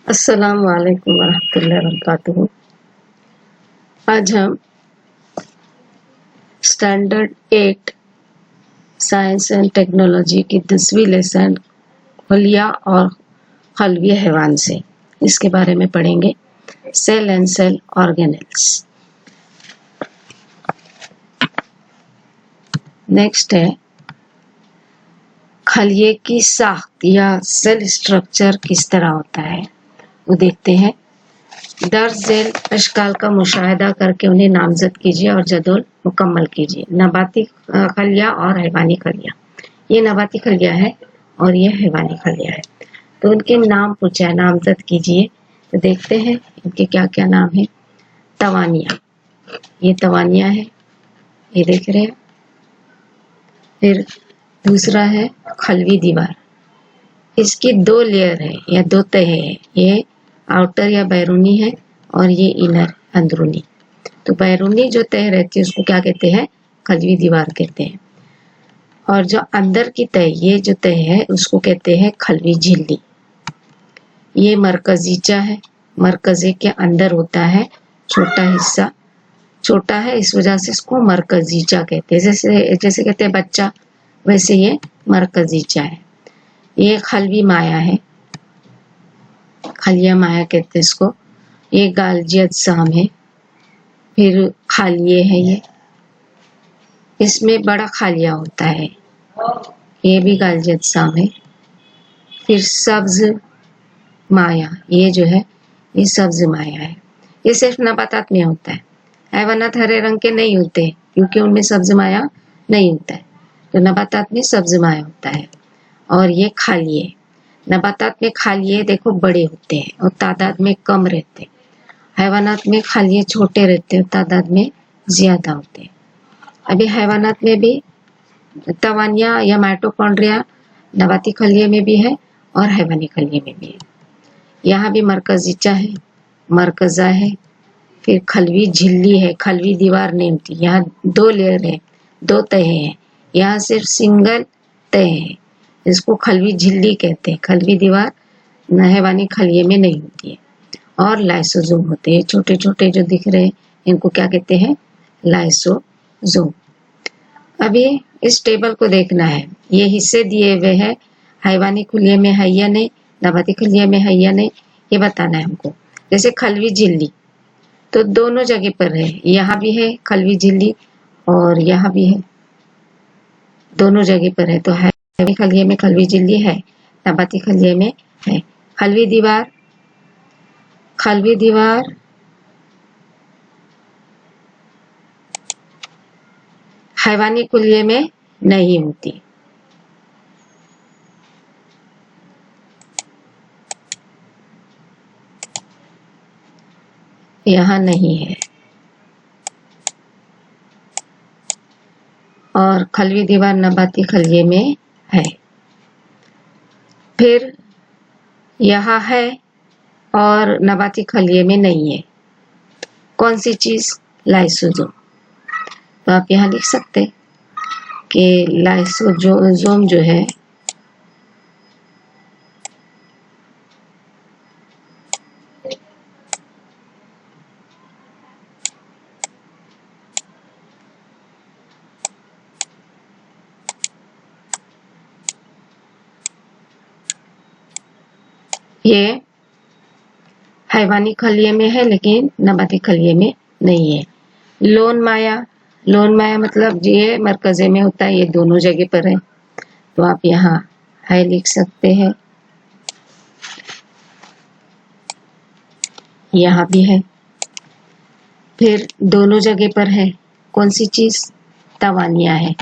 अस्सलाम वालेकुम वरहमतुल्लाहि वबरकातुहू। आज हम स्टैंडर्ड 8 साइंस एंड टेक्नोलॉजी की 10वीं लेसन खुलिया और खलवी हैवान से इसके बारे में पढ़ेंगे। Cell and cell organelles. Next है खलिये की साख्त या सेल स्ट्रक्चर किस तरह होता है वो देखते हैं। दर्ज झेल अशकाल का मुशाहिदा करके उन्हें नामजद कीजिए और जदवल मुकम्मल कीजिए। नबाती खलिया और हैवानी खलिया। ये नबाती खलिया है और ये हैवानी खलिया है। तो उनके नाम पूछा है, नामजद कीजिए। तो देखते हैं इनके क्या क्या नाम है। तवानिया, ये तवानिया है, ये देख रहे हैं। फिर दूसरा है खलवी दीवार। इसकी 2 लेयर है या 2 तह है। ये आउटर या बैरूनी है और ये इनर अंदरूनी। तो बैरूनी जो तह रहती है उसको क्या कहते हैं? खलवी दीवार कहते हैं। और जो अंदर की तह, ये जो तह है उसको कहते हैं खलवी झिल्ली। ये मरकजीचा है, मरकजे के अंदर होता है। छोटा हिस्सा छोटा है, इस वजह से इसको मरकजीचा कहते हैं। जैसे कहते हैं बच्चा, वैसे ये मरकजीचा है। ये खलवी माया है, खलिया माया कहते हैं इसको। ये गालजी अजसाम है। फिर खालिये है ये, इसमें बड़ा खालिया होता है। ये भी गालजी अजसाम है। फिर सब्ज माया, ये जो है ये सब्ज माया है। ये सिर्फ नबातात में होता है। हैवानात हरे रंग के नहीं होते क्योंकि उनमें सब्ज माया नहीं होता है। तो नबातात में सब्ज माया होता है। और ये खालिये, नबातात में खालिये देखो बड़े होते हैं और तादाद में कम रहते हैं। हैवानात में खालिये छोटे रहते हैं, तादाद में ज्यादा होते हैं। अभी हैवानात में भी तवानिया या माइटोकॉन्ड्रिया नबाती खलिये में भी है और हैवानी खलिये में भी है। यहाँ भी मरकजीचा है, मरकजा है। फिर खलवी झिल्ली है, खलवी दीवार नहीं होती। यहाँ 2 लेयर है, 2 तह हैं। यहाँ सिर्फ सिंगल तह है, इसको खलवी झिल्ली कहते हैं। खलवी दीवार हैवानी खलिये में नहीं होती है। और लाइसोजोम होते हैं, छोटे छोटे जो दिख रहे हैं इनको क्या कहते हैं? लाइसोजोम। अभी इस टेबल को देखना है। ये हिस्से दिए हुए हैं, हैवानी खलिये में है या नहीं, नबाती खलिये में है या नहीं, ये बताना है हमको। जैसे खलवी झिल्ली तो दोनों जगह पर है, यहाँ भी है खलवी झिल्ली और यहाँ भी है, दोनों जगह पर है। तो हैवानी खलिये में खलवी झिल्ली है, नबाती खलिये में है। खलवी दीवार, खलवी दीवार हैवानी खलिये में नहीं होती। यहाँ नहीं है। और खलवी दीवार नबाती खलिये में है। फिर यहाँ है और नबाती खलिये में नहीं है। कौन सी चीज? लाइसोजोम। तो आप यहाँ लिख सकते कि लाइसोजोम जो है ये हैवानी खलिये में है लेकिन नबाती खलिये में नहीं है। लोन माया, लोन माया मतलब ये मरकजे में होता है, ये दोनों जगह पर है। तो आप यहाँ है लिख सकते हैं। यहाँ भी है। फिर दोनों जगह पर है। कौन सी चीज? तवानिया है,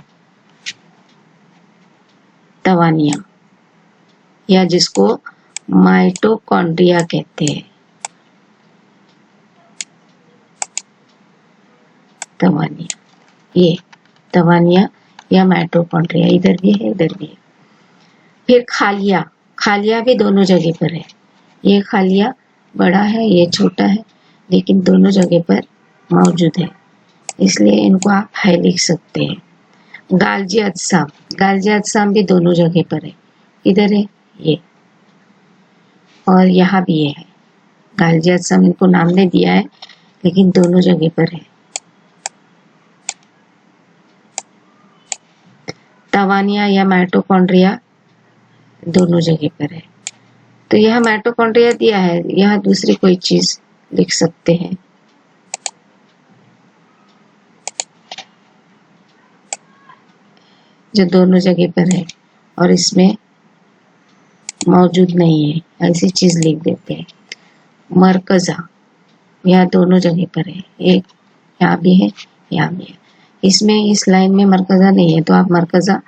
तवानिया, या जिसको माइटोकॉन्ड्रिया कहते हैं। तवानिया, ये तवानिया या माइटोकॉन्ड्रिया इधर भी है, इधर भी है। फिर खालिया, खालिया भी दोनों जगह पर है। ये खालिया बड़ा है, ये छोटा है, लेकिन दोनों जगह पर मौजूद है, इसलिए इनको आप है लिख सकते हैं। गालजी अजसाम, गालजी अजसाम भी दोनों जगह पर है। इधर है ये और यहाँ भी है। गाल्जी अज्सम इनको नाम नहीं दिया है, लेकिन दोनों जगह पर है। तवानिया या माइटोकॉन्ड्रिया दोनों जगह पर है। तो यह माइटोकॉन्ड्रिया दिया है, यह दूसरी कोई चीज लिख सकते हैं। जो दोनों जगह पर है और इसमें मौजूद नहीं है, ऐसी चीज लिख देते हैं। मरकजा, यह दोनों जगह पर है, एक यहाँ भी है, यहाँ भी है। इसमें इस लाइन में मरकजा नहीं है, तो आप मरकजा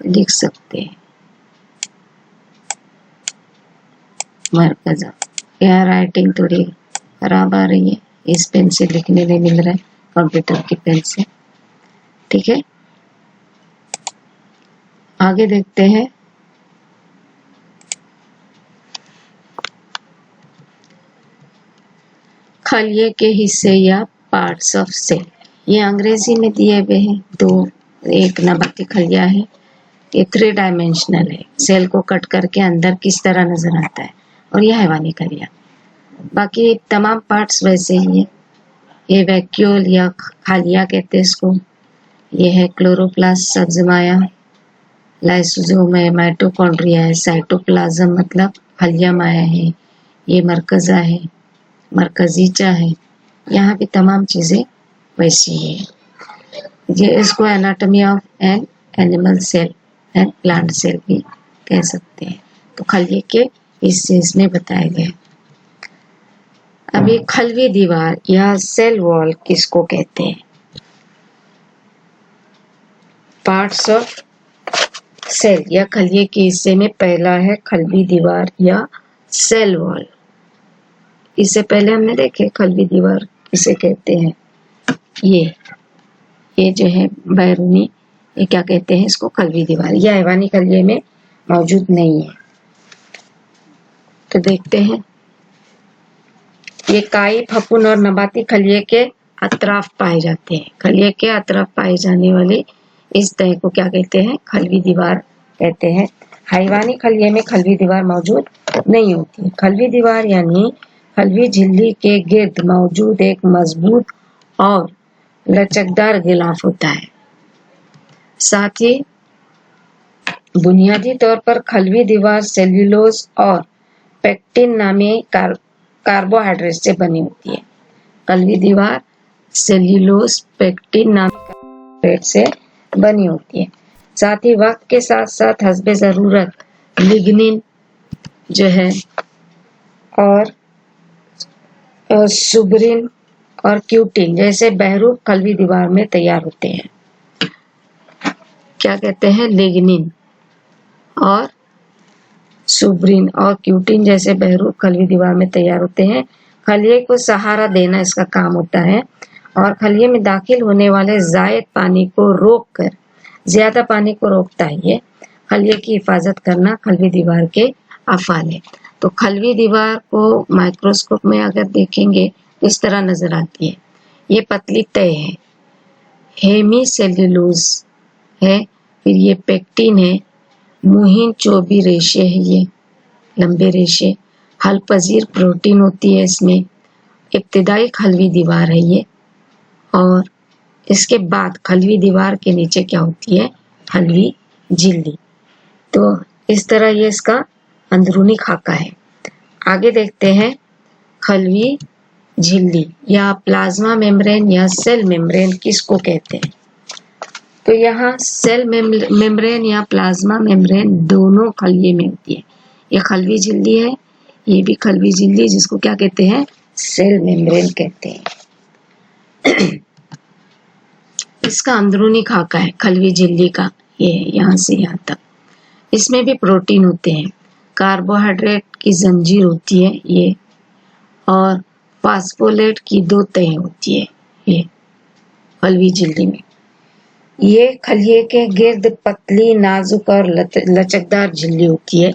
लिख सकते हैं। मरकजा, यह राइटिंग थोड़ी खराब आ रही है, इस पेन से लिखने नहीं मिल रहा है, कंप्यूटर की पेन से। ठीक है, आगे देखते हैं। खलिए के हिस्से या पार्ट्स ऑफ सेल, ये अंग्रेजी में दिए हुए हैं। दो, एक नबाती खलिया है, ये 3 डायमेंशनल है, सेल को कट करके अंदर किस तरह नजर आता है, और यह हैवानी खलिया। बाकी तमाम पार्ट्स वैसे ही है। ये वैक्यूल या खालिया कहते हैं इसको। ये है क्लोरोप्लास्ट, सब्जमाया, लाइसोसोम है, माइटोकॉन्ड्रिया है, साइटोप्लाज्म मतलब खलिया माया है, ये मरकजा है, मरकजीचा है। यहाँ भी तमाम चीजें वैसी है। ये इसको anatomy of an animal cell and plant cell भी कह सकते हैं। तो खलिए के हिस्से इसमें बताए गए। अभी खलवी दीवार या सेल वॉल किसको कहते हैं? पार्ट्स ऑफ सेल या खलिए के हिस्से में पहला है खलवी दीवार या सेल वॉल। इससे पहले हमने देखे खलवी दीवार किसे कहते हैं। ये जो है बैरूनी, ये क्या कहते हैं इसको? खलवी दीवार। यह हैवानी खलिए में मौजूद नहीं है। तो देखते हैं, ये काई, फफूंद और नबाती खलिए के अतराफ पाए जाते हैं। खलिए के अतराफ पाए जाने वाली इस तह को क्या कहते हैं? खलवी दीवार कहते हैं। हैवानी खलिए में खलवी दीवार मौजूद नहीं होती। खलवी दीवार यानी खलवी झिल्ली के गिर्द मौजूद एक मजबूत और लचकदार गिलाफ होता है। साथ ही बुनियादी तौर पर खलवी दीवार सेल्यूलोज और पेक्टिन नामी कार्बोहाइड्रेट से बनी होती है। खलवी दीवार सेल्यूलोज, पेक्टिन नामी कार्बोहाइड्रेट से बनी होती है। साथ ही वक्त के साथ साथ हस्बे जरूरत लिग्निन जो है और सुब्रिन और क्यूटिन जैसे बहरूप खलवी दीवार में तैयार होते हैं। क्या कहते हैं? लिग्निन और सुब्रिन और क्यूटिन जैसे बहरूप खलवी दीवार में तैयार होते हैं। खलिए को सहारा देना इसका काम होता है और खलिए में दाखिल होने वाले जायद पानी को रोककर, ज्यादा पानी को रोकता है। ये खलिए की हिफाजत करना खलवी दीवार के अफाल है। तो खलवी दीवार को माइक्रोस्कोप में अगर देखेंगे तो इस तरह नजर आती है। ये पतली तय है, हेमी सेल्यूलोज है, फिर ये पेक्टिन है, मुहिम चौबी रेशे है, ये लंबे रेशे, हल पजीर प्रोटीन होती है इसमें। इब्तिदाई खलवी दीवार है ये। और इसके बाद खलवी दीवार के नीचे क्या होती है? खलवी झिल्ली। तो इस तरह ये इसका अंदरूनी खाका है। आगे देखते हैं खलवी झिल्ली या प्लाज्मा मेम्ब्रेन या सेल मेम्ब्रेन किसको कहते हैं? तो यहाँ सेल मेम्ब्रेन या प्लाज्मा मेम्ब्रेन दोनों खलिए में होती है। ये खलवी झिल्ली है, ये भी खलवी झिल्ली, जिसको क्या कहते हैं? सेल मेम्ब्रेन कहते हैं। इसका अंदरूनी खाका है खलवी झिल्ली का, ये यहाँ से यहाँ तक। इसमें भी प्रोटीन होते हैं, कार्बोहाइड्रेट की जंजीर होती है ये, और फास्फोलेट की 2 तह होती है ये खलवी झिल्ली में। ये खलिए के गिर्द पतली, नाजुक और लचकदार झिल्ली होती है।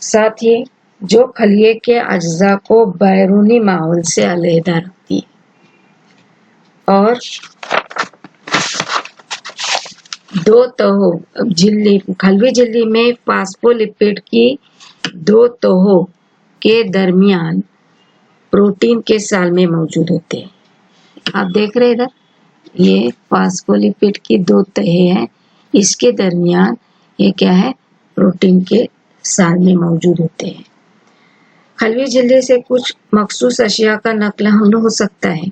साथ ही जो खलिए के अज्जा को बैरूनी माहौल से अलहदा रखती है। और 2 तहों झिल्ली, खलवी झिल्ली में फास्फोलिपिड की 2 तहों के दरमियान प्रोटीन के साल में मौजूद होते हैं। आप देख रहे हैं इधर, ये फास्फोलिपिड की 2 तहें हैं, इसके दरमियान ये क्या है, प्रोटीन के साल में मौजूद होते हैं। खलवी झिल्ली से कुछ मखसूस अशिया का नकल हमल हो सकता है,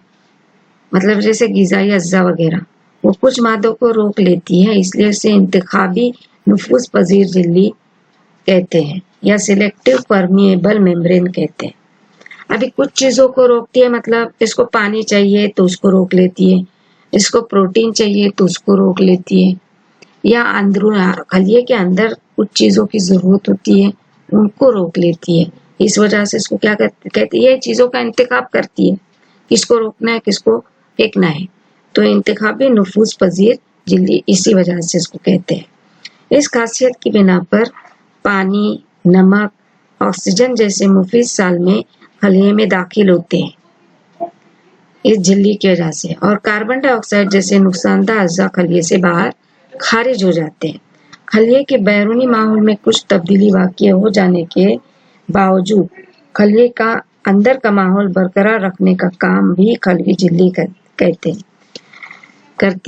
मतलब जैसे ग़िज़ाई अज्जा वगैरह, वो कुछ मादों को रोक लेती है, इसलिए उसे इंतखाबी नुफूस पजीर झिल्ली कहते हैं या सिलेक्टिव परमिएबल मेम्ब्रेन कहते हैं। अभी कुछ चीजों को रोकती है, मतलब इसको पानी चाहिए तो उसको रोक लेती है, इसको प्रोटीन चाहिए तो उसको रोक लेती है, या अंदरून खलिए के अंदर कुछ चीजों की जरूरत होती है उनको रोक लेती है। इस वजह से इसको क्या कहती है, चीजों का इंतखाब करती है, किसको रोकना है किसको फेंकना है। तो इंतखाबी नुफूस पजीर झिल्ली इसी वजह से इसको कहते हैं। इस खासियत की बिना पर पानी, नमक, ऑक्सीजन जैसे मुफीद साल में खलिए में दाखिल होते हैं इस झिल्ली की वजह से, और कार्बन डाइऑक्साइड जैसे नुकसानदार अज्जा खलिए से बाहर खारिज हो जाते हैं। खलिए के बैरूनी माहौल में कुछ तब्दीली वाक़ई हो जाने के बावजूद खलिए का अंदर का माहौल बरकरार रखने का काम भी खलवी झिल्ली करती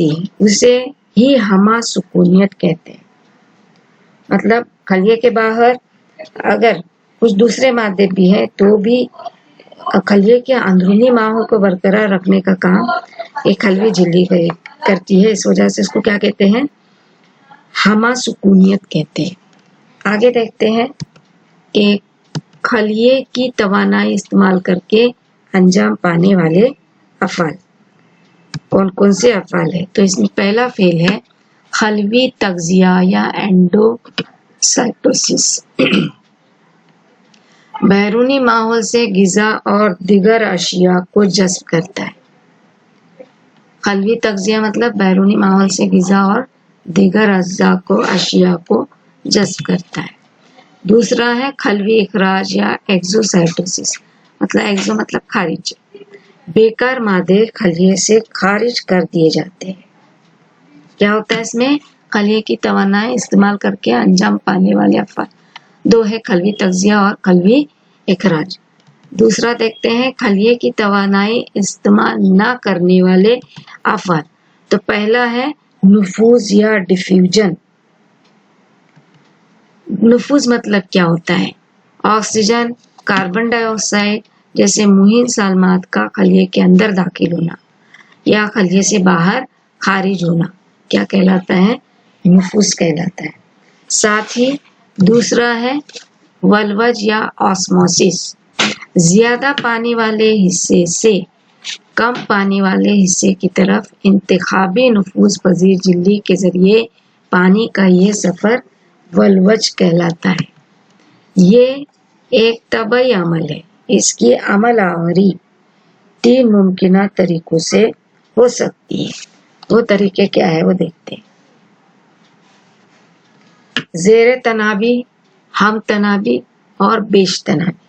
है। उसे ही हमा सुकूनियत कहते हैं। मतलब खलिए के बाहर अगर कुछ दूसरे मादे भी है तो भी खलिए के अंदरूनी माहौल को बरकरार रखने का काम एक खलवी झिल्ली करती है। इस वजह से इसको क्या कहते हैं, हमा सुकूनियत कहते हैं। आगे देखते हैं, एक खलिए की तवानाई इस्तेमाल करके अंजाम पाने वाले अफ़ाल कौन कौन से अफ़ाल है। तो इसमें पहला फेल है खलवी तग़ज़िया या एंडोसाइटोसिस। बैरूनी माहौल से ग़िज़ा और दीगर अशिया को जज़्ब करता है। खलवी तग़ज़िया मतलब बैरूनी माहौल से ग़िज़ा और दीगर अशिया को जज़्ब करता है। दूसरा है खलवी इखराज या एक्सोसाइटोसिस, मतलब एक्सो मतलब खारिज, बेकार मादे खलिए से खारिज कर दिए जाते हैं। क्या होता है इसमें, खलिए की तवानाई इस्तेमाल करके अंजाम पाने वाले अफ़ाल। 2 है खलवी तग़ज़िया और खलवी इखराज। दूसरा देखते हैं खलिए की तवानाई इस्तेमाल ना करने वाले अफ़ाल। तो पहला है नुफूज़ या डिफ्यूजन। नुफूज़ मतलब क्या होता है, ऑक्सीजन, कार्बन डाइऑक्साइड जैसे मुहिम सालमात का खलिए के अंदर दाखिल होना या खलिए से बाहर खारिज होना क्या कहलाता है, नुफूज़ कहलाता है। साथ ही दूसरा है वल्वज या ऑस्मोसिस, ज्यादा पानी वाले हिस्से से कम पानी वाले हिस्से की तरफ इंतखाबी नुफूज़ पजीर झिल्ली के जरिए पानी का यह सफर वल्वज कहलाता है। ये एक तबई अमल है। इसकी अमल आवरी 3 मुमकिन तरीकों से हो सकती है। वो तरीके क्या है वो देखते हैं। ज़ेरे तनाबी, हम तनाबी और बेश तनाबी।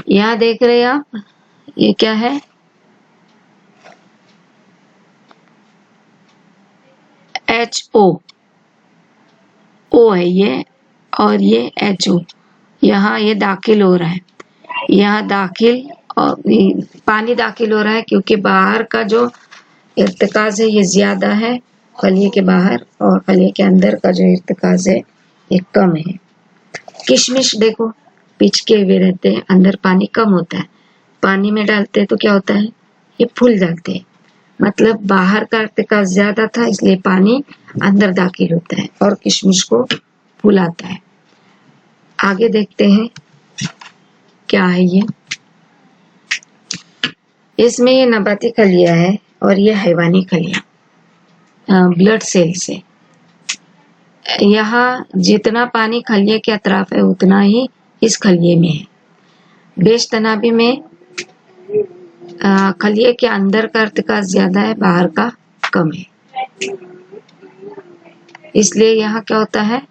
यहाँ देख रहे हैं आप, ये क्या है, HO, O है ये और ये HO, यहाँ ये दाखिल हो रहा है, यहाँ दाखिल और पानी दाखिल हो रहा है क्योंकि बाहर का जो इर्तिकाज़ है ये ज्यादा है खलिए के बाहर, और खलिए के अंदर का जो इर्तिकाज़ है ये कम है। किशमिश देखो पिचके हुए रहते हैं, अंदर पानी कम होता है, पानी में डालते हैं तो क्या होता है, ये फूल जाते हैं। मतलब बाहर का इर्तिकाज़ ज्यादा था इसलिए पानी अंदर दाखिल होता है और किशमिश को फुलाता है। आगे देखते हैं क्या है ये। इसमें ये नबाती खलिया है और ये हैवानी खलिया, ब्लड सेल से। यहाँ जितना पानी खलिए के अतराफ है उतना ही इस खलिए में है। बेश तनाबी में खलिए के अंदर का इर्तिकाज़ ज्यादा है, बाहर का कम है, इसलिए यहाँ क्या होता है,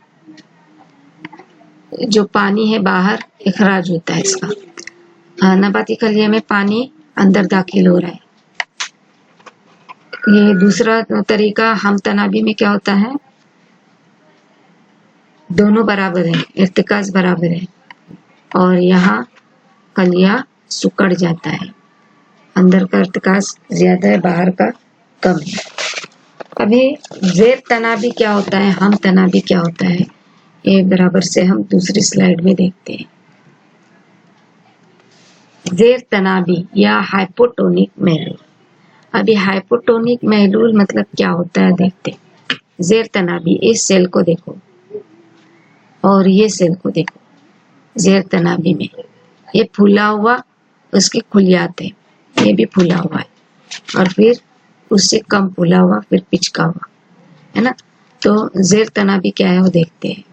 जो पानी है बाहर इखराज होता है इसका। नबाती खलिए में पानी अंदर दाखिल हो रहा है। ये दूसरा तरीका हम तनाबी में क्या होता है, दोनों बराबर है, इर्तिकाज़ बराबर है, और यहाँ खलिया सुकड़ जाता है। अंदर का अर्धकाश ज्यादा है, बाहर का कम है। अभी जेर तनाबी क्या होता है, हम तनाबी क्या होता है, ये बराबर से हम दूसरी स्लाइड में देखते हैं। जेर तनाबी या हाइपोटोनिक महलूल। अभी हाइपोटोनिक महलूल मतलब क्या होता है देखते हैं। जेर तनाबी, इस सेल को देखो और ये सेल को देखो। जेर तनाबी में ये फूला हुआ, उसके खुलियात है, ये भी फूला हुआ है, और फिर उससे कम फूला हुआ, फिर पिचका हुआ, है ना। तो जेर तनाबी क्या है वो देखते हैं।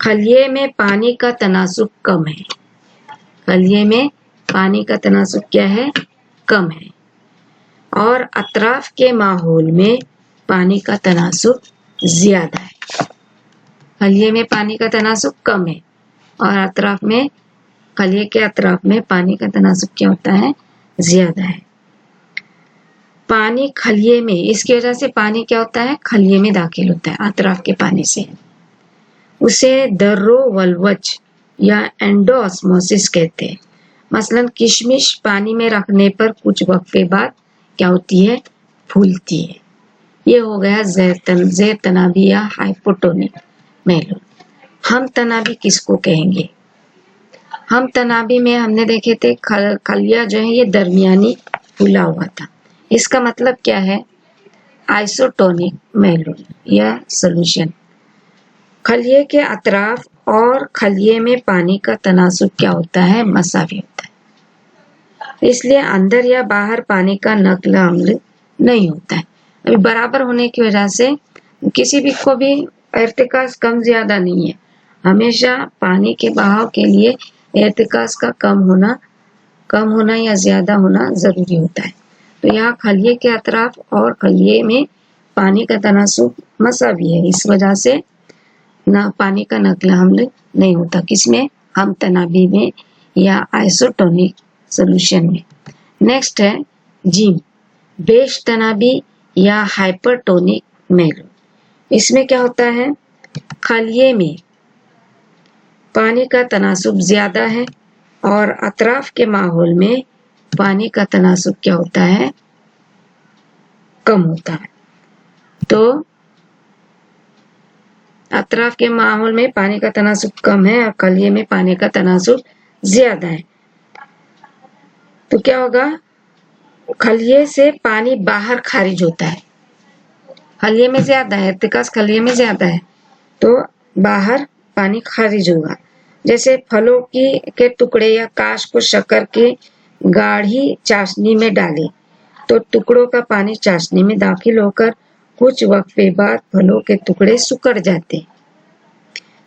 खलिये में पानी का तनासुब कम है। खलिये में पानी का तनासुब क्या है, कम है। और अतराफ के माहौल में पानी का तनासुब ज्यादा है। खलिये में पानी का तनासुब कम है और अतराफ में, खलिये के अतराफ में पानी का तनासुब क्या होता है, ज्यादा है। पानी खलिये में, इसकी वजह से पानी क्या होता है, खलिये में दाखिल होता है अतराफ के पानी से। उसे दर्रो वल्वज या एंडोऑस्मोसिस कहते हैं। मसलन किशमिश पानी में रखने पर कुछ वक्फे बाद क्या होती है, फूलती है। ये हो गया जेर तनाबी या हाइपोटोनिक महलूल। हम तनाबी किसको कहेंगे, हम तनाबी में हमने देखे थे खलिया जो है ये दरमियानी फूला हुआ था। इसका मतलब क्या है, आइसोटोनिक महलूल या सॉल्यूशन। खलिये के अतराफ और खलिये में पानी का तनासुब क्या होता है, मसावी होता है। इसलिए अंदर या बाहर पानी का नकल अम्ल नहीं होता है। अभी बराबर होने की वजह से किसी भी को भी इर्तिकास कम ज्यादा नहीं है। हमेशा पानी के बहाव के लिए इर्तिकास का कम होना या ज्यादा होना जरूरी होता है। तो यहाँ खलिये के अतराफ और खलिये में पानी का तनासुब मसावी है, इस वजह से ना पानी का नकल अम्ल नहीं होता। किसमें, हम तनाबी में या आइसोटोनिक सॉल्यूशन में। नेक्स्ट है जीम, बेश तनाबी या हाइपरटोनिक महलूल। इसमें क्या होता है, खलिये में पानी का तनासुब ज्यादा है और अतराफ के माहौल में पानी का तनासुब क्या होता है, कम होता है। तो अतराफ के माहौल में पानी का तनासुब कम है और खलिये में पानी का तनासुब ज्यादा है। तो क्या होगा, खलिये से पानी बाहर खारिज होता है। खलिये में ज्यादा है, इर्तिकास खलिये में ज्यादा है तो बाहर पानी खारिज होगा। जैसे फलों के टुकड़े या काश को शक्कर के गाढ़ी चाशनी में डालें तो टुकड़ों का पानी चाशनी में दाखिल होकर कुछ वक्फे बाद फलों के टुकड़े सुकड़ जाते।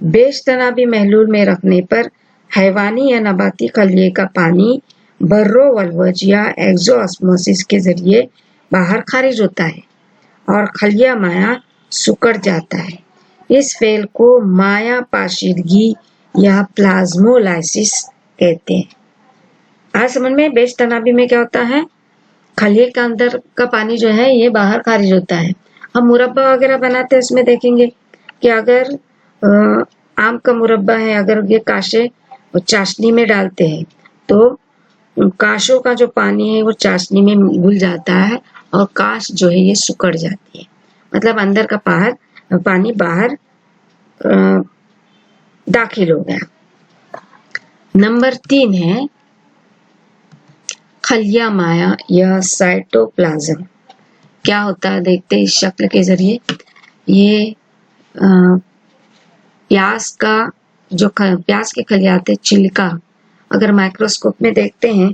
बेश तनाबी महलूल में रखने पर हैवानी या नबाती खलिये का पानी बर्रो वल्वज या एक्सोऑस्मोसिस के जरिए बाहर खारिज होता है और खलिया माया सुकड़ जाता है। इस फेल को माया पाशीदगी या प्लाज्मोलाइसिस कहते हैं। आज समझ में, बेश तनाबी में क्या होता है, खलिये के अंदर का पानी जो है ये बाहर खारिज होता है। हम मुरब्बा वगैरह बनाते हैं, इसमें देखेंगे कि अगर आम का मुरब्बा है, अगर ये काशे चाशनी में डालते हैं तो काशों का जो पानी है वो चाशनी में घुल जाता है और काश जो है ये सुकड़ जाती है। मतलब अंदर का पानी बाहर दाखिल हो गया। नंबर 3 है खलिया माया या साइटोप्लाज्म। क्या होता है देखते हैं इस शक्ल के जरिए। ये प्याज का जो प्याज के खलियात है, छिलका, अगर माइक्रोस्कोप में देखते हैं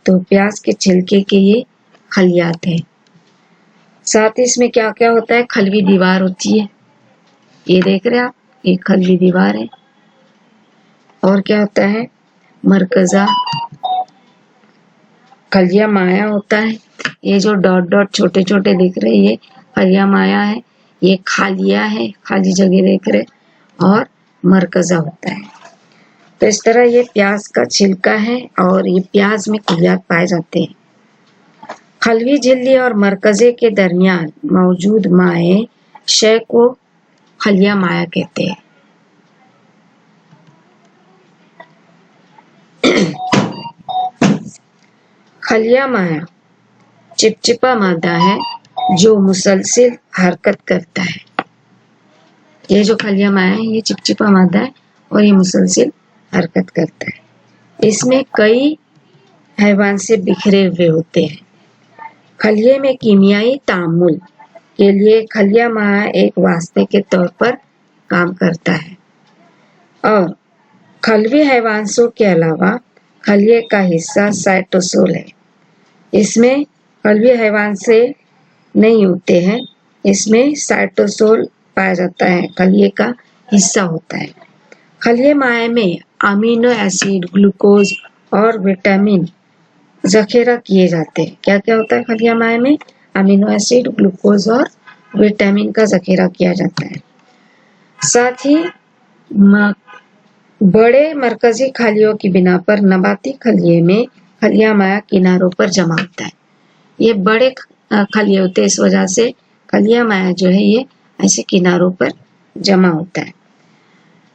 तो प्याज के छिलके के ये खलियात है। साथ ही इसमें क्या क्या होता है, खलवी दीवार होती है, ये देख रहे हैं आप, ये खलवी दीवार है। और क्या होता है, मरकजा खलिया माया होता है। ये जो डॉट डॉट छोटे छोटे दिख रहे ये खलिया माया है। ये खालिया है, खाली जगह देख रहे, और मरकजा होता है। तो इस तरह ये प्याज का छिलका है और ये प्याज में खलियात पाए जाते हैं। खलवी झिल्ली और मरकजे के दरमियान मौजूद माए शय को खलिया माया कहते हैं। खलिया माया चिपचिपा मादा है जो मुसलसिल हरकत करता है। ये जो खलिया माया है ये चिपचिपा मादा है और ये मुसलसिल हरकत करता है। इसमें कई हैवान से बिखरे हुए होते हैं। खलिये में कीमियाई तामुल के लिए खलिया माया एक वास्ते के तौर पर काम करता है। और खलवी हैवांसों के अलावा खलिये का हिस्सा साइटोसोल है। इसमें खलवी हैवान से नहीं होते हैं, इसमें साइटोसोल पाया जाता है, खलिये का हिस्सा होता है। खलिये माया में अमीनो एसिड, ग्लूकोज और विटामिन जखेरा किए जाते हैं। क्या क्या होता है खलिया माया में? अमीनो एसिड, ग्लूकोज और विटामिन का जखेरा किया जाता है। साथ ही बड़े मरकजी खलियों की बिना पर नबाती खलिये में खलिया माया किनारों पर जमा होता है। ये बड़े खलिये होते हैं, इस वजह से खलिया माया जो है ये ऐसे किनारों पर जमा होता है।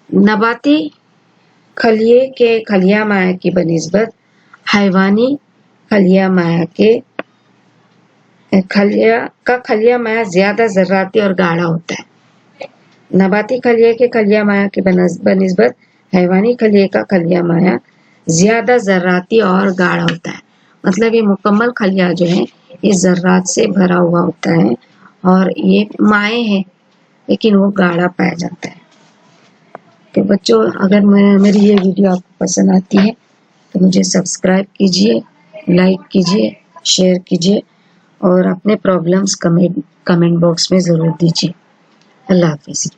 नबाती खलिये के खलिया माया की बनिस्बत हैवानी खलिया माया के खलिया माया ज्यादा जर्राती और गाढ़ा होता है। नबाती खलिये के खलिया माया की बनिस्बत हैवानी खलिये का खलिया माया ज्यादा जर्राती और गाढ़ा होता है। मतलब ये मुकम्मल खलिया जो है ये जर्रात से भरा हुआ होता है और ये माए हैं लेकिन वो गाढ़ा पाया जाता है। तो बच्चों, अगर मेरी ये वीडियो आपको पसंद आती है तो मुझे सब्सक्राइब कीजिए, लाइक कीजिए, शेयर कीजिए और अपने प्रॉब्लम्स कमेंट बॉक्स में ज़रूर दीजिए। अल्लाह हाफिज़।